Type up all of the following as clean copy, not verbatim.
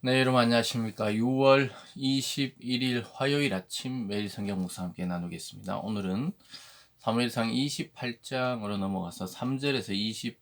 네, 여러분 안녕하십니까? 6월 21일 화요일 아침 매일 성경 묵상 함께 나누겠습니다. 오늘은 사무엘상 28장으로 넘어가서 3절에서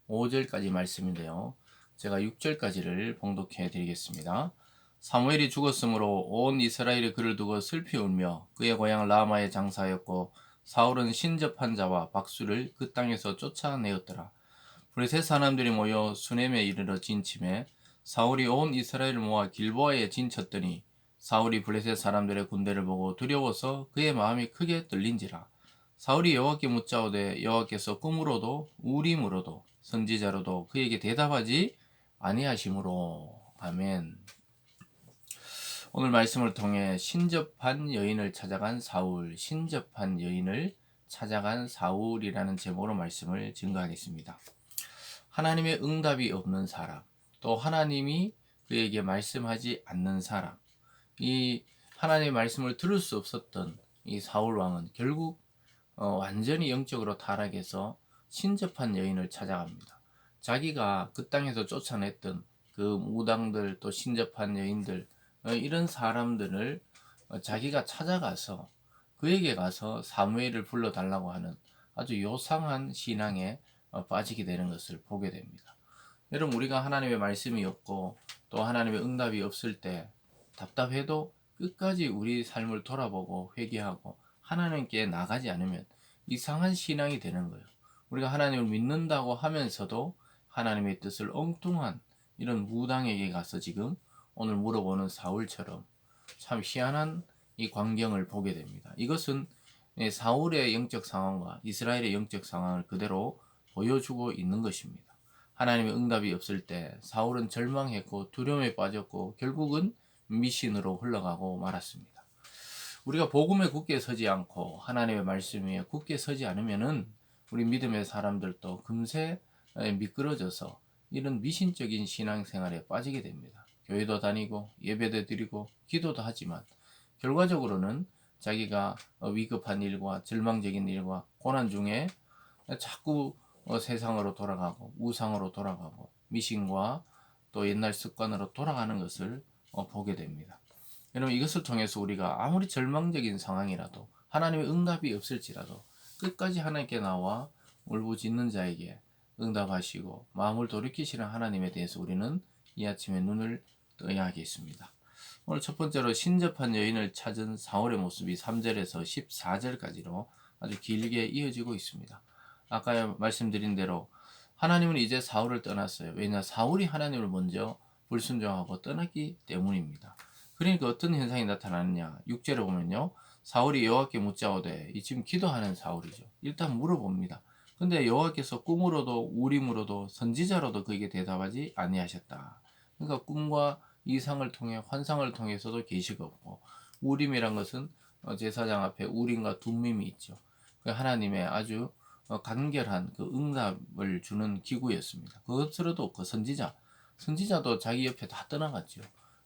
25절까지 말씀인데요. 제가 6절까지를 봉독해 드리겠습니다. 사무엘이 죽었으므로 온 이스라엘이 그를 두고 슬피 울며 그의 고향 라마에 장사하였고 사울은 신접한 자와 박수를 그 땅에서 쫓아내었더라. 블레셋 사람들이 모여 수넴에 이르러 진침해 사울이 온 이스라엘을 모아 길보아에 진쳤더니 사울이 블레셋 사람들의 군대를 보고 두려워서 그의 마음이 크게 떨린지라. 사울이 여호와께 묻자오되 여호와께서 꿈으로도 우림으로도 선지자로도 그에게 대답하지 아니하시므로. 아멘. 오늘 말씀을 통해 신접한 여인을 찾아간 사울, 신접한 여인을 찾아간 사울이라는 제목으로 말씀을 증거하겠습니다. 하나님의 응답이 없는 사람, 또 하나님이 그에게 말씀하지 않는 사람, 이 하나님의 말씀을 들을 수 없었던 이 사울 왕은 결국 완전히 영적으로 타락해서 신접한 여인을 찾아갑니다. 자기가 그 땅에서 쫓아냈던 그 무당들, 또 신접한 여인들, 이런 사람들을 자기가 찾아가서 그에게 가서 사무엘을 불러달라고 하는 아주 요상한 신앙에 빠지게 되는 것을 보게 됩니다. 여러분, 우리가 하나님의 말씀이 없고 또 하나님의 응답이 없을 때 답답해도 끝까지 우리 삶을 돌아보고 회개하고 하나님께 나가지 않으면 이상한 신앙이 되는 거예요. 우리가 하나님을 믿는다고 하면서도 하나님의 뜻을 엉뚱한 이런 무당에게 가서 지금 오늘 물어보는 사울처럼 참 희한한 이 광경을 보게 됩니다. 이것은 사울의 영적 상황과 이스라엘의 영적 상황을 그대로 보여주고 있는 것입니다. 하나님의 응답이 없을 때 사울은 절망했고 두려움에 빠졌고 결국은 미신으로 흘러가고 말았습니다. 우리가 복음에 굳게 서지 않고 하나님의 말씀에 굳게 서지 않으면은 우리 믿음의 사람들도 금세 미끄러져서 이런 미신적인 신앙생활에 빠지게 됩니다. 교회도 다니고 예배도 드리고 기도도 하지만 결과적으로는 자기가 위급한 일과 절망적인 일과 고난 중에 자꾸 세상으로 돌아가고 우상으로 돌아가고 미신과 또 옛날 습관으로 돌아가는 것을 보게 됩니다. 여러분, 이것을 통해서 우리가 아무리 절망적인 상황이라도 하나님의 응답이 없을지라도 끝까지 하나님께 나와 울부짖는 자에게 응답하시고 마음을 돌이키시는 하나님에 대해서 우리는 이 아침에 눈을 떠야 하겠습니다. 오늘 첫 번째로 신접한 여인을 찾은 사울의 모습이 3절에서 14절까지로 아주 길게 이어지고 있습니다. 아까 말씀드린 대로 하나님은 이제 사울을 떠났어요. 왜냐? 사울이 하나님을 먼저 불순종하고 떠났기 때문입니다. 그러니까 어떤 현상이 나타나느냐? 6절에 보면요. 사울이 여호와께 묻자오되, 이 지금 기도하는 사울이죠. 일단 물어봅니다. 근데 여호와께서 꿈으로도 우림으로도 선지자로도 그에게 대답하지 아니하셨다. 그러니까 꿈과 이상을 통해 환상을 통해서도 계시가 없고, 우림이란 것은 제사장 앞에 우림과 둠밈이 있죠. 그 하나님의 아주 간결한 그 응답을 주는 기구였습니다. 그것으로도 없고 선지자도 자기 옆에 다 떠나갔죠.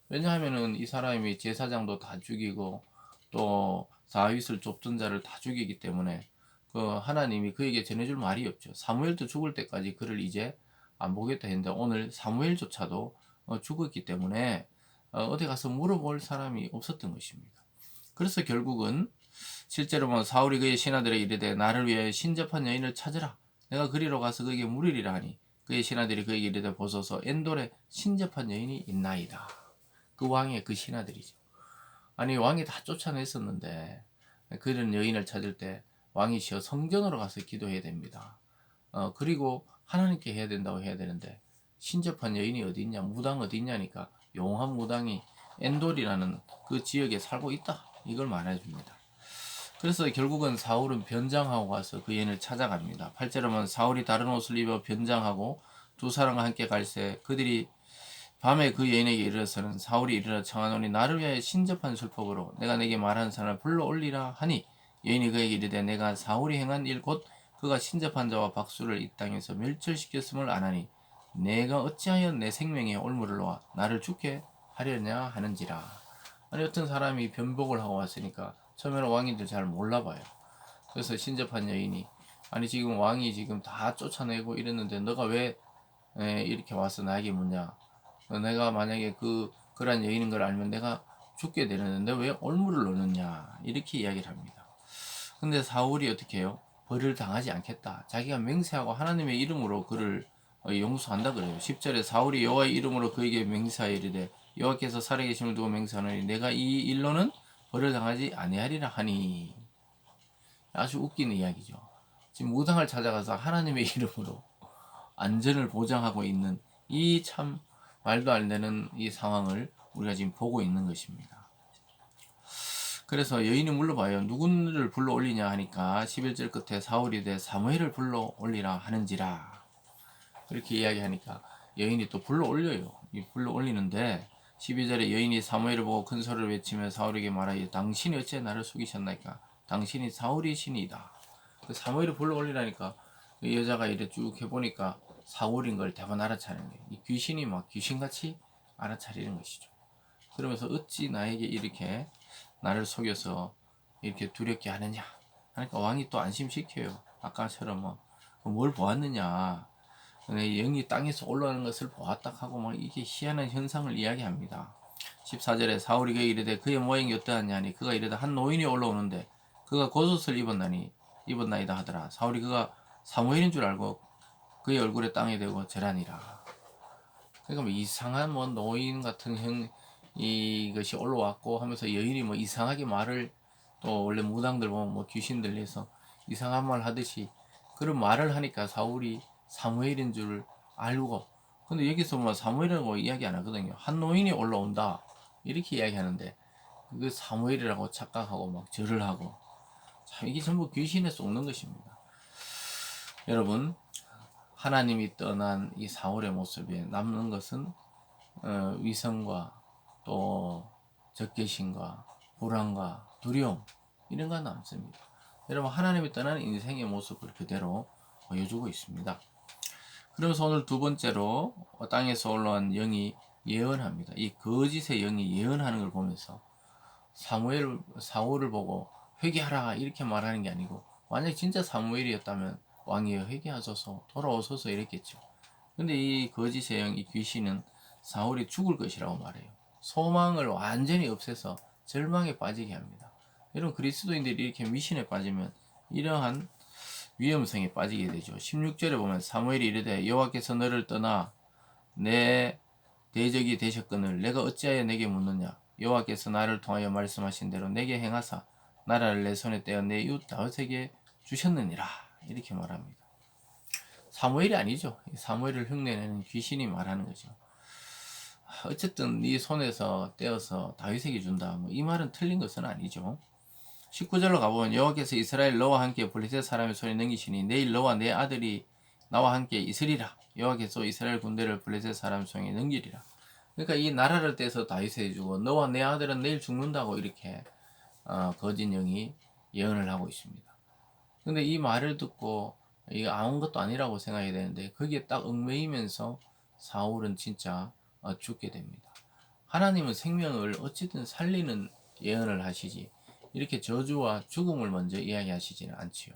왜냐하면은 이 사람이 제사장도 다 죽이고 또 다윗을 쫓던 자를 다 죽이기 때문에 그 하나님이 그에게 전해줄 말이 없죠. 사무엘도 죽을 때까지 그를 이제 안 보겠다 했는데 오늘 사무엘조차도 죽었기 때문에 어디 가서 물어볼 사람이 없었던 것입니다. 그래서 결국은 실제로 뭐 사울이 그의 신하들에게 이르되 나를 위해 신접한 여인을 찾으라. 내가 그리로 가서 그에게 물으리라 하니 그의 신하들이 그에게 이르되 보소서 엔돌에 신접한 여인이 있나이다. 그 왕의 그 신하들이죠. 아니 왕이 다 쫓아냈었는데 그런 여인을 찾을 때 왕이시여 성전으로 가서 기도해야 됩니다. 그리고 하나님께 해야 된다고 해야 되는데 신접한 여인이 어디 있냐, 무당 어디 있냐니까 용한 무당이 엔돌이라는 그 지역에 살고 있다. 이걸 말해줍니다. 그래서 결국은 사울은 변장하고 가서 그 여인을 찾아갑니다. 8절에 보면 사울이 다른 옷을 입어 변장하고 두 사람과 함께 갈새 그들이 밤에 그 여인에게 이르러서는 사울이 일어나 청하노니 나를 위하여 신접한 술법으로 내가 내게 말한 사람을 불러올리라 하니 여인이 그에게 이르되 내가 사울이 행한 일 곧 그가 신접한 자와 박수를 이 땅에서 멸절시켰음을 아나니 내가 어찌하여 내 생명에 올무를 놓아 나를 죽게 하려냐 하는지라. 아니 어떤 사람이 변복을 하고 왔으니까 처음에는 왕인들 잘 몰라봐요. 그래서 신접한 여인이 아니 지금 왕이 지금 다 쫓아내고 이랬는데 너가 왜 이렇게 와서 나에게 묻냐. 내가 만약에 그 그러한 여인인 걸 알면 내가 죽게 되는데 왜 올무를 놓느냐 이렇게 이야기를 합니다. 근데 사울이 어떻게 해요? 벌을 당하지 않겠다. 자기가 맹세하고 하나님의 이름으로 그를 용서한다 그래요. 10절에 사울이 여호와의 이름으로 그에게 맹세하여 이르되 여호와께서 살아계심을 두고 맹세하노니 내가 이 일로는 벌을 당하지 아니하리라 하니. 아주 웃기는 이야기죠. 지금 무당을 찾아가서 하나님의 이름으로 안전을 보장하고 있는 이 참 말도 안 되는 이 상황을 우리가 지금 보고 있는 것입니다. 그래서 여인이 물러봐요. 누구를 불러 올리냐 하니까 11절 끝에 사울이 되 사무엘을 불러 올리라 하는지라. 그렇게 이야기하니까 여인이 또 불러 올려요. 불러 올리는데 12절에 여인이 사무엘을 보고 큰 소리를 외치며 사울에게 말하여 당신이 어찌 나를 속이셨나이까? 당신이 사울이시니이다. 사무엘을 불러 올리라니까 그 여자가 이래 쭉 해보니까 사울인 걸 대번 알아차리는 거예요. 이 귀신이 막 귀신같이 알아차리는 것이죠. 그러면서 어찌 나에게 이렇게 나를 속여서 이렇게 두렵게 하느냐 하니까 왕이 또 안심시켜요. 아까처럼 뭘 보았느냐, 영이 땅에서 올라오는 것을 보았다 하고 막 이게 희한한 현상을 이야기합니다. 14절에 사울이 그에게 이르되 그의 모양이 어떠하냐 하니 그가 이르되 한 노인이 올라오는데 그가 겉옷을 입었나이다 하더라. 사울이 그가 사무엘인 줄 알고 그의 얼굴에 땅에 대고 절하니라. 그러니까 뭐 이상한 노인 같은 이것이 올라왔고 하면서 여인이 이상하게 말을, 또 원래 무당들 보면 귀신 들려서 이상한 말 하듯이 그런 말을 하니까 사울이 사무엘인 줄 알고, 근데 여기서 사무엘이라고 이야기 안 하거든요. 한 노인이 올라온다 이렇게 이야기하는데 그 사무엘이라고 착각하고 막 절을 하고, 참 이게 전부 귀신에 속는 것입니다. 여러분, 하나님이 떠난 이 사울의 모습에 남는 것은 위선과 또 적개심과 불안과 두려움, 이런 거 남습니다. 여러분, 하나님이 떠난 인생의 모습을 그대로 보여주고 있습니다. 그러면서 오늘 두 번째로 땅에서 올라온 영이 예언합니다. 이 거짓의 영이 예언하는 걸 보면서 사울을 보고 회개하라 이렇게 말하는 게 아니고, 만약 진짜 사무엘이었다면 왕이여 회개하소서 돌아오소서 이랬겠죠. 근데 이 거짓의 영, 이 귀신은 사울이 죽을 것이라고 말해요. 소망을 완전히 없애서 절망에 빠지게 합니다. 여러분, 그리스도인들이 이렇게 미신에 빠지면 이러한 위험성에 빠지게 되죠. 16절에 보면 사무엘이 이르되 여호와께서 너를 떠나 내 대적이 되셨거늘 내가 어찌하여 내게 묻느냐? 여호와께서 나를 통하여 말씀하신 대로 내게 행하사 나라를 내 손에 떼어 내 이웃 다윗에게 주셨느니라. 이렇게 말합니다. 사무엘이 아니죠. 사무엘을 흉내내는 귀신이 말하는 거죠. 어쨌든 네 손에서 떼어서 다윗에게 준다, 이 말은 틀린 것은 아니죠. 19절로 가보면 여호와께서 이스라엘 너와 함께 블레셋 사람의 손에 넘기시니 내일 너와 내 아들이 나와 함께 있으리라. 여호와께서 이스라엘 군대를 블레셋 사람 손에 넘기리라. 그러니까 이 나라를 떼서 다윗에게 주고 너와 내 아들은 내일 죽는다고 이렇게 거짓 영이 예언을 하고 있습니다. 근데 이 말을 듣고 이거 아무것도 아니라고 생각해야 되는데 거기에 딱 얽매이면서 사울은 진짜 죽게 됩니다. 하나님은 생명을 어찌든 살리는 예언을 하시지 이렇게 저주와 죽음을 먼저 이야기하시지는 않지요.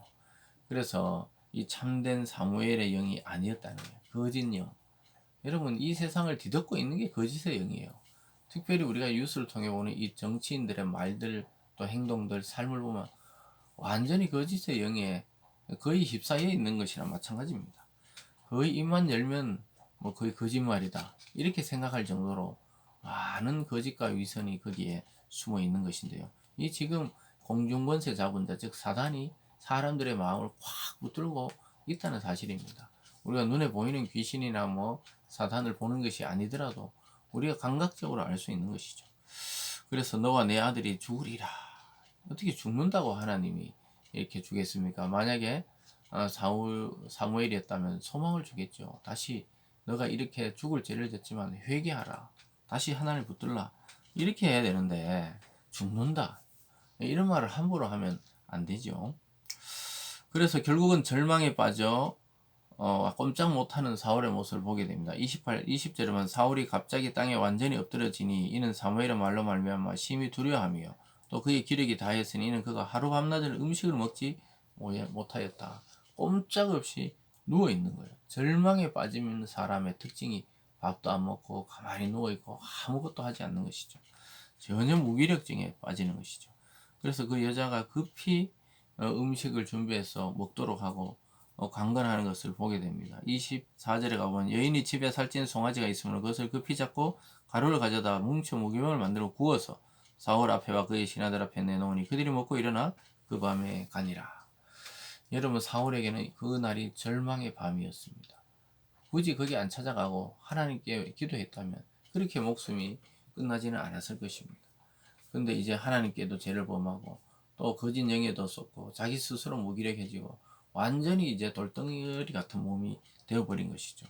그래서 이 참된 사무엘의 영이 아니었다는 거예요. 거짓 영. 여러분, 이 세상을 뒤덮고 있는 게 거짓의 영이에요. 특별히 우리가 뉴스를 통해 보는 이 정치인들의 말들, 또 행동들, 삶을 보면 완전히 거짓의 영에 거의 휩싸여 있는 것이랑 마찬가지입니다. 거의 입만 열면 거의 거짓말이다 이렇게 생각할 정도로 많은 거짓과 위선이 거기에 숨어 있는 것인데요. 이 지금 공중권세 자본자, 즉 사단이 사람들의 마음을 확 붙들고 있다는 사실입니다. 우리가 눈에 보이는 귀신이나 사단을 보는 것이 아니더라도 우리가 감각적으로 알 수 있는 것이죠. 그래서 너와 내 아들이 죽으리라. 어떻게 죽는다고 하나님이 이렇게 주겠습니까? 만약에 사무엘이었다면 소망을 주겠죠. 다시 너가 이렇게 죽을 죄를 졌지만 회개하라. 다시 하나님을 붙들라. 이렇게 해야 되는데 죽는다. 이런 말을 함부로 하면 안 되죠. 그래서 결국은 절망에 빠져 꼼짝 못하는 사울의 모습을 보게 됩니다. 20절에만 사울이 갑자기 땅에 완전히 엎드러지니 이는 사무엘의 말로 말미암아 심히 두려워하며 또 그의 기력이 다했으니 이는 그가 하루 밤낮을 음식을 먹지 못하였다. 꼼짝없이 누워있는 거예요. 절망에 빠지는 사람의 특징이 밥도 안 먹고 가만히 누워있고 아무것도 하지 않는 것이죠. 전혀 무기력증에 빠지는 것이죠. 그래서 그 여자가 급히 음식을 준비해서 먹도록 하고 강건하는 것을 보게 됩니다. 24절에 가보면 여인이 집에 살찐 송아지가 있으므로 그것을 급히 잡고 가루를 가져다 뭉쳐 무기명을 만들어 구워서 사울 앞에와 그의 신하들 앞에 내놓으니 그들이 먹고 일어나 그 밤에 가니라. 여러분, 사울에게는 그 날이 절망의 밤이었습니다. 굳이 거기 안 찾아가고 하나님께 기도했다면 그렇게 목숨이 끝나지는 않았을 것입니다. 근데 이제 하나님께도 죄를 범하고 또 거짓 영에도 쏟고 자기 스스로 무기력해지고 완전히 이제 돌덩어리 같은 몸이 되어버린 것이죠.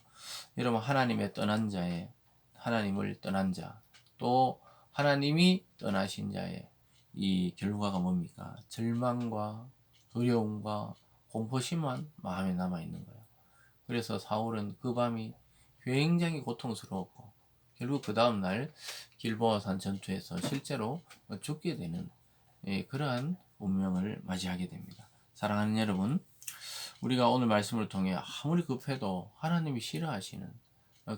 여러분, 하나님의 떠난 자의, 하나님을 떠난 자, 또 하나님이 떠나신 자의 이 결과가 뭡니까? 절망과 두려움과 공포심만 마음에 남아있는 거예요. 그래서 사울은 그 밤이 굉장히 고통스러웠고 결국 그 다음날 길보아산 전투에서 실제로 죽게 되는 그러한 운명을 맞이하게 됩니다. 사랑하는 여러분, 우리가 오늘 말씀을 통해 아무리 급해도 하나님이 싫어하시는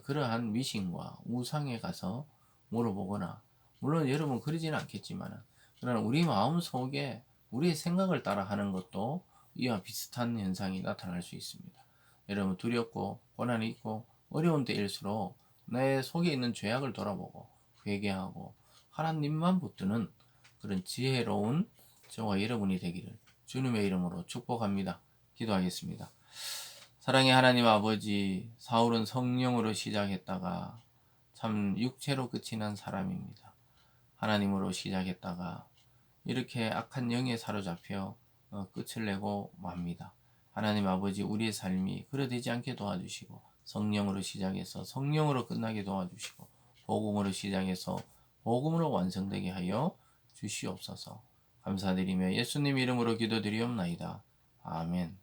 그러한 미신과 우상에 가서 물어보거나, 물론 여러분 그러지는 않겠지만, 그러나 우리 마음속에 우리의 생각을 따라 하는 것도 이와 비슷한 현상이 나타날 수 있습니다. 여러분, 두렵고 고난이 있고 어려운 때일수록 내 속에 있는 죄악을 돌아보고 회개하고 하나님만 붙드는 그런 지혜로운 저와 여러분이 되기를 주님의 이름으로 축복합니다. 기도하겠습니다. 사랑의 하나님 아버지, 사울은 성령으로 시작했다가 참 육체로 끝이 난 사람입니다. 하나님으로 시작했다가 이렇게 악한 영에 사로잡혀 끝을 내고 맙니다. 하나님 아버지, 우리의 삶이 그러되지 않게 도와주시고 성령으로 시작해서 성령으로 끝나게 도와주시고 복음으로 시작해서 복음으로 완성되게 하여 주시옵소서. 감사드리며 예수님 이름으로 기도드리옵나이다. 아멘.